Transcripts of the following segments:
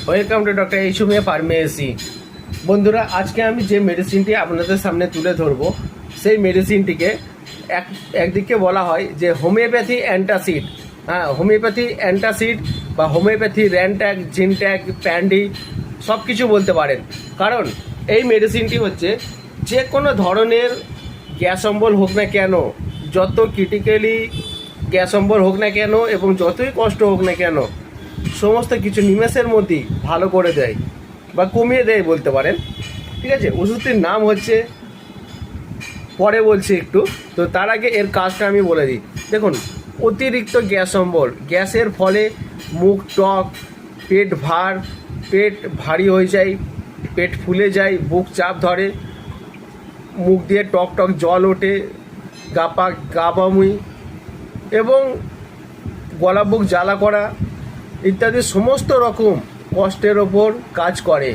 Welcome to doctor এইচুমিয়া pharmacy. বন্ধুরা, আজকে আমি যে মেডিসিনটি আপনাদের সামনে তুলে ধরবো, সেই মেডিসিনটিকে একদিকে বলা হয় যে হোমিওপ্যাথি অ্যান্টাসিড। হ্যাঁ, হোমিওপ্যাথি অ্যান্টাসিড বা হোমিওপ্যাথি র্যানট্যাক, জিনট্যাক, প্যান্ডি সব কিছু বলতে পারেন। কারণ এই মেডিসিনটি হচ্ছে যে কোনো ধরনের গ্যাস অম্বল হোক না কেন, যত ক্রিটিক্যালি গ্যাস অম্বল হোক না কেন এবং যতই কষ্ট হোক না কেন, সমস্ত কিছু নিমেষের মধ্যেই ভালো করে দেয় বা কমিয়ে দেয় বলতে পারেন। ঠিক আছে, ওষুধটির নাম হচ্ছে, পরে বলছি একটু, তো তার আগে এর কাজটা আমি বলে দিই। দেখুন, অতিরিক্ত গ্যাস অম্বল, গ্যাসের ফলে মুখ টক, পেট ভারী হয়ে যায়, পেট ফুলে যায়, বুক চাপ ধরে, মুখ দিয়ে টক টক জল ওঠে, গা বমি এবং গলা বুক জ্বালা করা ইত্যাদি সমস্ত রকম কষ্টের ওপর কাজ করে।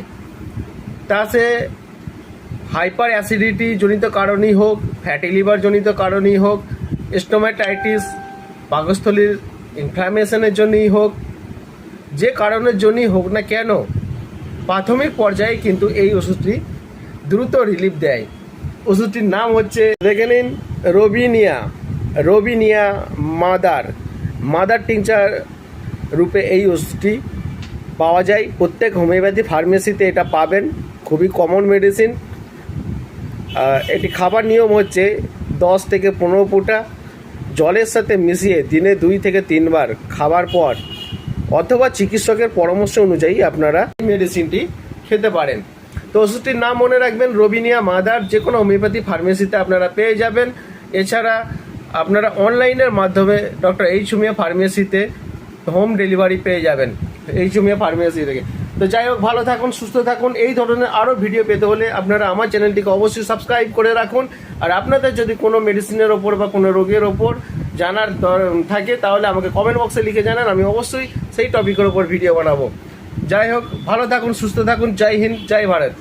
তা সে হাইপার অ্যাসিডিটি জনিত কারণেই হোক, ফ্যাটি লিভার জনিত কারণেই হোক, স্টোমাটাইটিস, পাকস্থলীর ইনফ্ল্যামেশনের জন্যই হোক, যে কারণের জন্যই হোক না কেন, প্রাথমিক পর্যায়ে কিন্তু এই ওষুধটি দ্রুত রিলিফ দেয়। ওষুধটির নাম হচ্ছে, দেখে নিন, রোবিনিয়া মাদার টিংচার রূপে এই ওষুধটি পাওয়া যায়। প্রত্যেক হোমিওপ্যাথি ফার্মেসিতে এটা পাবেন, খুবই কমন মেডিসিন। এটি খাবার নিয়ম হচ্ছে 10 থেকে 15 ফোঁটা জলের সাথে মিশিয়ে দিনে 2 থেকে 3 বার খাবার পর অথবা চিকিৎসকের পরামর্শ অনুযায়ী আপনারা এই মেডিসিনটি খেতে পারেন। তো ওষুধটির নাম মনে রাখবেন, রোবিনিয়া মাদার। যে কোনো হোমিওপ্যাথি ফার্মেসিতে আপনারা পেয়ে যাবেন। এছাড়া আপনারা অনলাইনের মাধ্যমে ডক্টর এইচুমিয়া ফার্মেসিতে হোম ডেলিভারি পেয়ে যাবেন, এইচুমিয়া ফার্মেসি থেকে। তো যাই হোক, ভালো থাকুন, সুস্থ থাকুন। এই ধরনের আরও ভিডিও পেতে হলে আপনারা আমার চ্যানেলটিকে অবশ্যই সাবস্ক্রাইব করে রাখুন। আর আপনাদের যদি কোনো মেডিসিনের ওপর বা কোনো রোগের ওপর জানার থাকে তাহলে আমাকে কমেন্ট বক্সে লিখে জানান, আমি অবশ্যই সেই টপিকের ওপর ভিডিও বানাবো। যাই হোক, ভালো থাকুন, সুস্থ থাকুন। জয় হিন্দ, জয় ভারত।